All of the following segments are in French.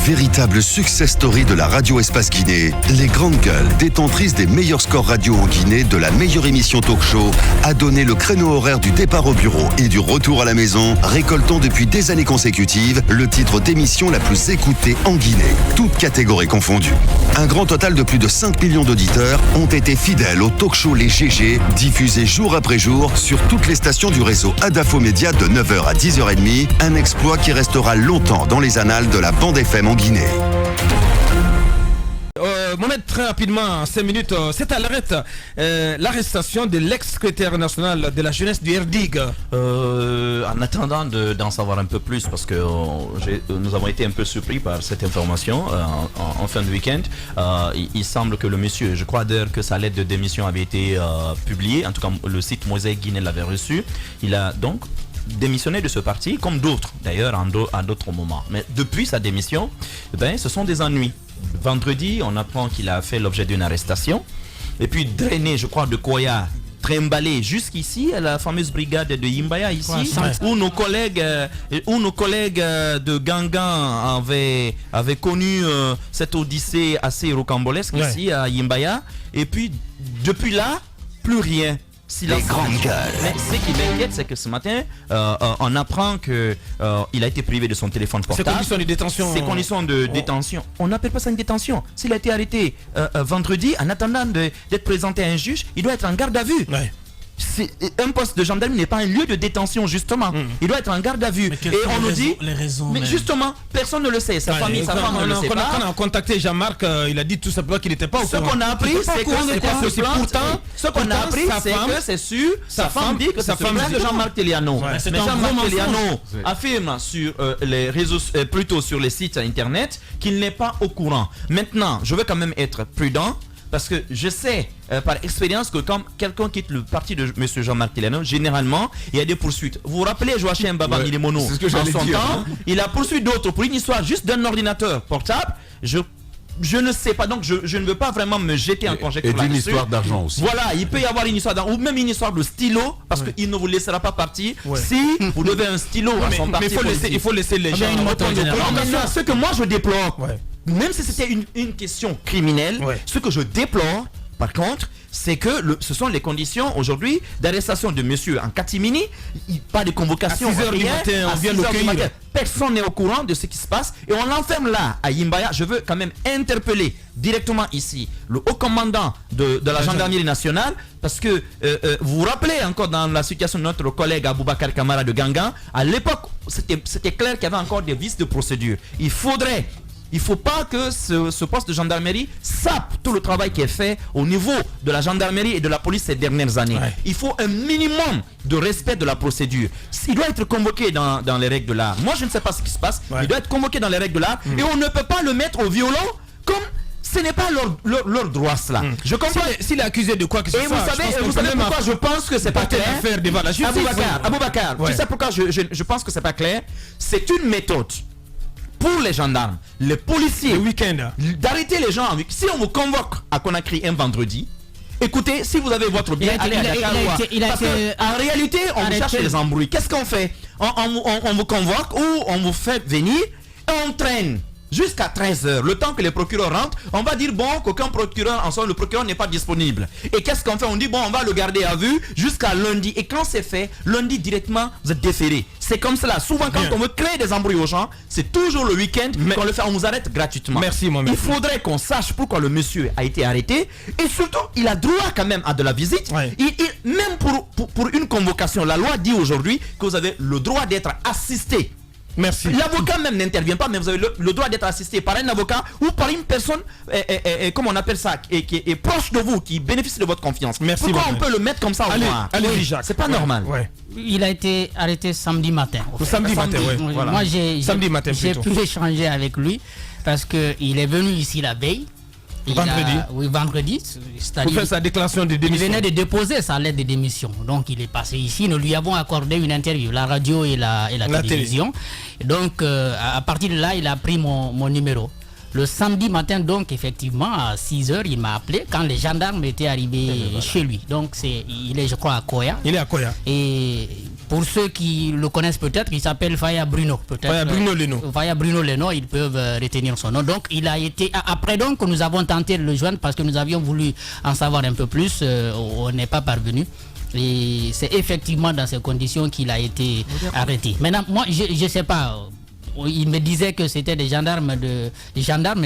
Véritable success story de la radio Espace Guinée, les Grandes Gueules, détentrices des meilleurs scores radio en Guinée de la meilleure émission talk show, a donné le créneau horaire du départ au bureau et du retour à la maison, récoltant depuis des années consécutives le titre d'émission la plus écoutée en Guinée, toutes catégories confondues. Un grand total de plus de 5 millions d'auditeurs ont été fidèles au talk show Les GG, diffusé jour après jour sur toutes les stations du réseau Adafo Média de 9h à 10h30, un exploit qui restera longtemps dans les annales de la bande FM en Guinée. Mohamed, très rapidement, en 5 minutes, c'est à l'arrestation de l'ex-secrétaire national de la jeunesse du RDIG. En attendant d'en savoir un peu plus, parce que nous avons été un peu surpris par cette information en fin de week-end, il semble que le monsieur, je crois d'ailleurs que sa lettre de démission avait été publiée, en tout cas le site Mosaïque Guinée l'avait reçu. Il a donc démissionné de ce parti, comme d'autres d'ailleurs à d'autres moments. Mais depuis sa démission, ce sont des ennuis. Vendredi, on apprend qu'il a fait l'objet d'une arrestation et puis drainé, je crois, de Koya, trimballé jusqu'ici à la fameuse brigade de Yimbaya ici, où nos collègues de Gangan avaient connu cette odyssée assez rocambolesque ici à Yimbaya. Et puis depuis là, plus rien. Les Grandes Gueules. Mais ce qui m'inquiète, c'est que ce matin, on apprend qu'il a été privé de son téléphone portable. Ses conditions de détention. Ses conditions de détention. On n'appelle pas ça une détention. S'il a été arrêté vendredi, en attendant d'être présenté à un juge, il doit être en garde à vue. Un poste de gendarme n'est pas un lieu de détention, justement. Il doit être en garde à vue. Et on nous dit, mais justement, personne ne le sait. Sa famille, sa femme ne le sait pas. Quand on a contacté Jean-Marc, il a dit tout simplement qu'il n'était pas au courant. Ce qu'on a appris, c'est que c'est pas pourtant. Ce qu'on a appris, c'est que c'est sûr. Sa femme dit que c'est sa femme de Jean-Marc Teliano. Mais Jean-Marc Teliano affirme sur les réseaux, plutôt sur les sites internet, qu'il n'est pas au courant. Maintenant, je veux quand même être prudent. Parce que je sais par expérience que quand quelqu'un quitte le parti de M. Jean-Marc Teliano, généralement, il y a des poursuites. Vous vous rappelez Joachim Baba Milimono, en son temps, il a poursuivi d'autres pour une histoire juste d'un ordinateur portable. Je ne sais pas, donc je ne veux pas vraiment me jeter en conjecture là-dessus. Et d'une histoire d'argent aussi. Voilà, il peut y avoir une histoire d'argent, ou même une histoire de stylo, parce qu'il ne vous laissera pas partir si vous devez un stylo à son parti. Mais il faut laisser les gens. Ce que moi je déplore, même si c'était une question criminelle, ce que je déplore, par contre, c'est que ce sont les conditions aujourd'hui d'arrestation de monsieur en catimini. Pas de convocation. À 6h du matin, on vient le cueillir. Personne n'est au courant de ce qui se passe et on l'enferme là à Yimbaya. Je veux quand même interpeller directement ici le haut commandant de la gendarmerie nationale, parce que vous vous rappelez encore dans la situation de notre collègue Aboubakar Kamara de Gangan, à l'époque c'était clair qu'il y avait encore des vices de procédure. Il ne faut pas que ce poste de gendarmerie sape tout le travail qui est fait au niveau de la gendarmerie et de la police ces dernières années. Il faut un minimum de respect de la procédure. Il doit être convoqué dans les règles de l'art. Moi, je ne sais pas ce qui se passe. Il doit être convoqué dans les règles de l'art et on ne peut pas le mettre au violon comme... Ce n'est pas leur droit cela. Je comprends. S'il est accusé de quoi que ce soit. Et vous savez pourquoi je pense que c'est pas clair. Aboubakar, tu sais pourquoi je pense que c'est pas clair. C'est une méthode pour les gendarmes, les policiers, le week-end, d'arrêter les gens. Si on vous convoque à Conakry un vendredi, écoutez, si vous avez votre bien, allez à Dakar. Parce qu'en réalité, on vous cherche les embrouilles. Qu'est-ce qu'on fait? On vous convoque ou on vous fait venir et on traîne jusqu'à 13h, le temps que les procureurs rentrent. On va dire bon, qu'aucun procureur en soi, le procureur n'est pas disponible. Et qu'est-ce qu'on fait? On dit bon, on va le garder à vue jusqu'à lundi. Et quand c'est fait, lundi directement, vous êtes déféré. C'est comme cela. Souvent quand on veut créer des embrouilles aux gens, c'est toujours le week-end qu'on le fait. On vous arrête gratuitement. Merci Mohamed. Il faudrait qu'on sache pourquoi le monsieur a été arrêté. Et surtout, il a droit quand même à de la visite. Même pour une convocation, la loi dit aujourd'hui que vous avez le droit d'être assisté. Merci. L'avocat même n'intervient pas, mais vous avez le droit d'être assisté par un avocat ou par une personne, comment on appelle ça, qui est proche de vous, qui bénéficie de votre confiance. Merci. Pourquoi on peut le mettre comme ça au noir? Allez, Jacques. C'est pas normal. Il a été arrêté samedi matin. Samedi matin, voilà. Moi, j'ai pu échanger avec lui parce qu'il est venu ici la veille. Vendredi. Pour faire sa déclaration de démission. Il venait de déposer sa lettre de démission. Donc il est passé ici. Nous lui avons accordé une interview, la radio et la télévision. Et donc à partir de là, il a pris mon numéro. Le samedi matin, donc effectivement, à 6h, il m'a appelé quand les gendarmes étaient arrivés chez lui. Donc il est, je crois, à Koya. Il est à Koya. Et Pour ceux qui le connaissent peut-être, il s'appelle Faya Bruno. Faya Bruno Leno. Faya Bruno Leno, ils peuvent retenir son nom. Donc il a été... Après donc, nous avons tenté de le joindre parce que nous avions voulu en savoir un peu plus. On n'est pas parvenu. Et c'est effectivement dans ces conditions qu'il a été arrêté. Maintenant, moi, je ne sais pas... Il me disait que c'était des gendarmes, mais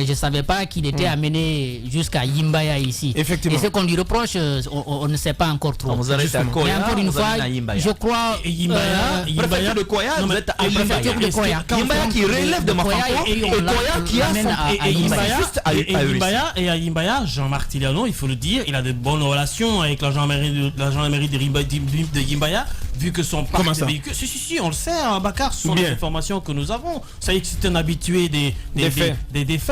je ne savais pas qu'il était amené jusqu'à Yimbaya ici. Effectivement. Et ce qu'on lui reproche, on ne sait pas encore trop. On vous arrête à Koya, mais encore une fois, je crois... Yimbaya de Koya, vous êtes à préfecture de Koya. Yimbaya qui relève de Mafanko et Koya qui a son... Et à Yimbaya, Jean-Marc Tiliano, il faut le dire, il a de bonnes relations avec la gendarmerie de Yimbaya, vu que son parc de véhicules... Si, on le sait, hein, Bakar, ce sont des informations que nous avons. Vous savez que c'est un habitué des faits,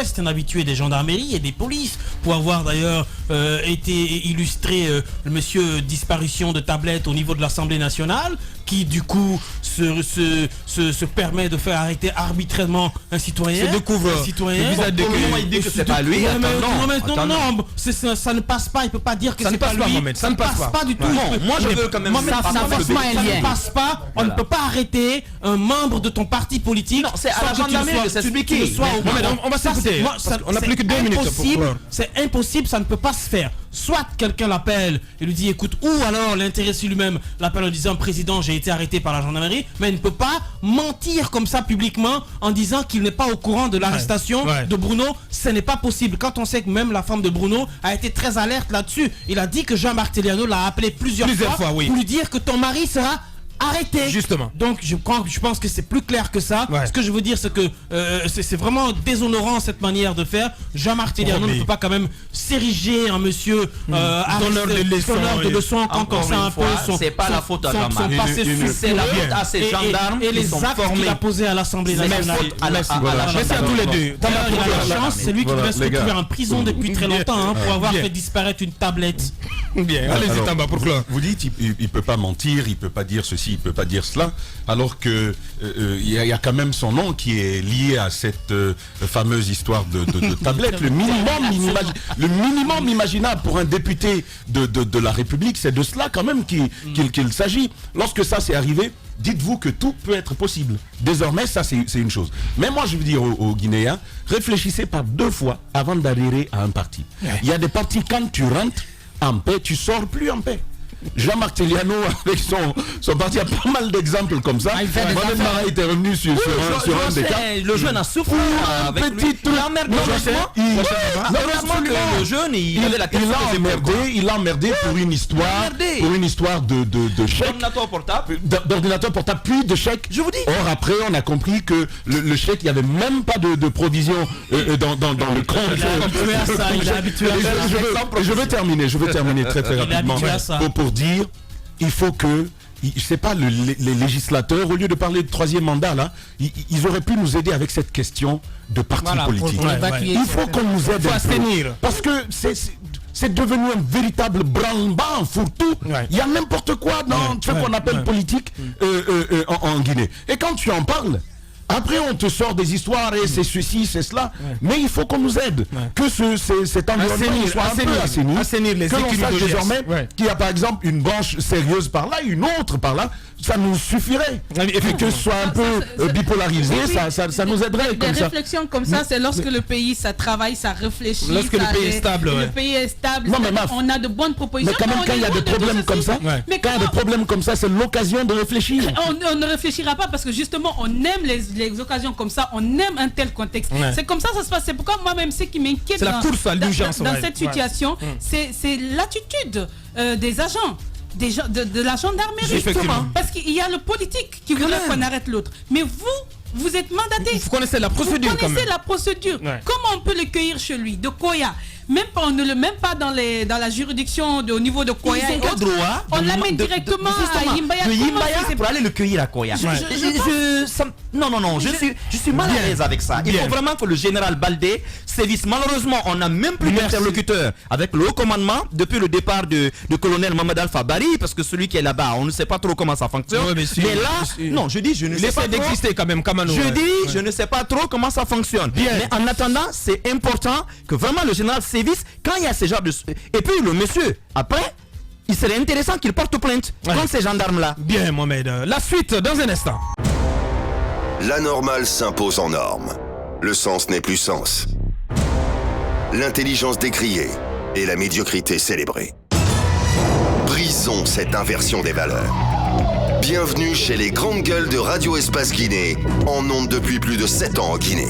c'est un habitué des gendarmeries et des polices, pour avoir d'ailleurs été illustré le monsieur disparition de tablettes au niveau de l'Assemblée nationale, qui du coup se permet de faire arrêter arbitrairement un citoyen. Se découvre un citoyen. Il dit que c'est pas lui. Non, ça ne passe pas. Il peut pas dire que c'est pas lui. Ça ne passe pas du tout. Moi je veux quand même. Ça ne passe pas. On ne peut pas arrêter un membre de ton parti politique. Non, c'est à la gendarmerie de s'expliquer. On va s'écouter. On n'a plus que 2 minutes pour clore. C'est impossible, ça ne peut pas se faire. Soit quelqu'un l'appelle et lui dit écoute, ou alors l'intéressé lui-même l'appelle en disant président, j'ai été arrêté par la gendarmerie, mais il ne peut pas mentir comme ça publiquement en disant qu'il n'est pas au courant de l'arrestation de Bruno. Ce n'est pas possible. Quand on sait que même la femme de Bruno a été très alerte là-dessus, il a dit que Jean-Marc Tiliano l'a appelé plusieurs fois pour lui dire que ton mari sera arrêté. Justement. Donc je pense que c'est plus clair que ça. Ce que je veux dire, c'est que c'est vraiment déshonorant cette manière de faire. Jean-Marc Tiliano ne peut pas quand même s'ériger en monsieur donneur de leçons quand on sait un peu son... C'est pas la faute à Jean-Marc. C'est la faute à ces gendarmes et les actes qu'il a posés à l'Assemblée nationale. Merci à tous les deux. Il a la chance, c'est lui qui devrait se retrouver en prison depuis très longtemps pour avoir fait disparaître une tablette. Bien, allez-y Tamba pour clore. Vous dites il peut pas mentir, il peut pas dire ceci, il peut pas dire cela, alors que il y a quand même son nom qui est lié à cette fameuse histoire de tablette. Le minimum imaginable pour un député de la République, c'est de cela quand même qu'il s'agit. Lorsque ça s'est arrivé, dites-vous que tout peut être possible. Désormais, ça c'est une chose. Mais moi je veux dire aux Guinéens, réfléchissez par 2 fois avant d'adhérer à un parti. Il y a des partis, quand tu rentres en paix, tu sors plus en paix. Jean-Marc Tiliano avec son parti a pas mal d'exemples comme ça. Mohamed Mara était revenu sur un des cas. Le jeune a souffert avec lui. Heureusement que le jeune il avait la question il a emmerdé pour une histoire de chèque d'ordinateur portable puis de chèque. Je vous dis. Or après on a compris que le chèque, il n'y avait même pas de provision dans le compte. Je vais terminer très rapidement pour dire, il faut que, je sais pas, les législateurs, au lieu de parler de 3e mandat là, ils auraient pu nous aider avec cette question de parti politique. Il faut qu'on nous aide parce que c'est devenu un véritable branle-bas, un fourre-tout. Il y a n'importe quoi dans ce qu'on appelle politique en Guinée. Et quand tu en parles, après on te sort des histoires et c'est ceci, c'est cela, mais il faut qu'on nous aide, que cet environnement soit un peu assaini, que l'on sache désormais qu'il y a par exemple une branche sérieuse par là, une autre par là, ça nous suffirait, et que ce soit un peu bipolarisé, ça nous aiderait comme ça. Des réflexions comme ça, c'est lorsque le pays, ça travaille, ça réfléchit, lorsque le pays est stable. Le pays est stable, on a de bonnes propositions. Mais quand même, quand il y a des problèmes comme ça, c'est l'occasion de réfléchir. On ne réfléchira pas parce que justement, on aime les occasions comme ça, on aime un tel contexte. C'est comme ça ça se passe. C'est pourquoi moi-même, ce qui m'inquiète dans cette situation, c'est l'attitude des agents. De la gendarmerie, parce qu'il y a le politique qui voulait qu'on arrête l'autre, mais vous êtes mandaté, vous connaissez la procédure, comment on peut le cueillir chez lui de Koya, on ne le met pas dans la juridiction au niveau de Koya, on l'amène directement à Yimbaya. De Yimbaya pour aller le cueillir à Koya. Non, je suis mal à l'aise avec ça. Il faut vraiment que le général Baldé sévisse. Malheureusement, on n'a même plus d'interlocuteur avec le haut commandement depuis le départ de colonel Mohamed Alpha Bari, parce que celui qui est là-bas, on ne sait pas trop comment ça fonctionne. Mais là, non, je dis, je ne sais pas d'exister quand même. Je ne sais pas trop comment ça fonctionne. Mais en attendant, c'est important que vraiment le général sévisse quand il y a ce genre de... Et puis le monsieur, après, il serait intéressant qu'ils portent plainte contre ces gendarmes-là. Bien, Mohamed. La suite dans un instant. La normale s'impose en norme. Le sens n'est plus sens. L'intelligence décriée et la médiocrité célébrée. Brisons cette inversion des valeurs. Bienvenue chez les grandes gueules de Radio Espace Guinée, en ondes depuis plus de 7 ans en Guinée.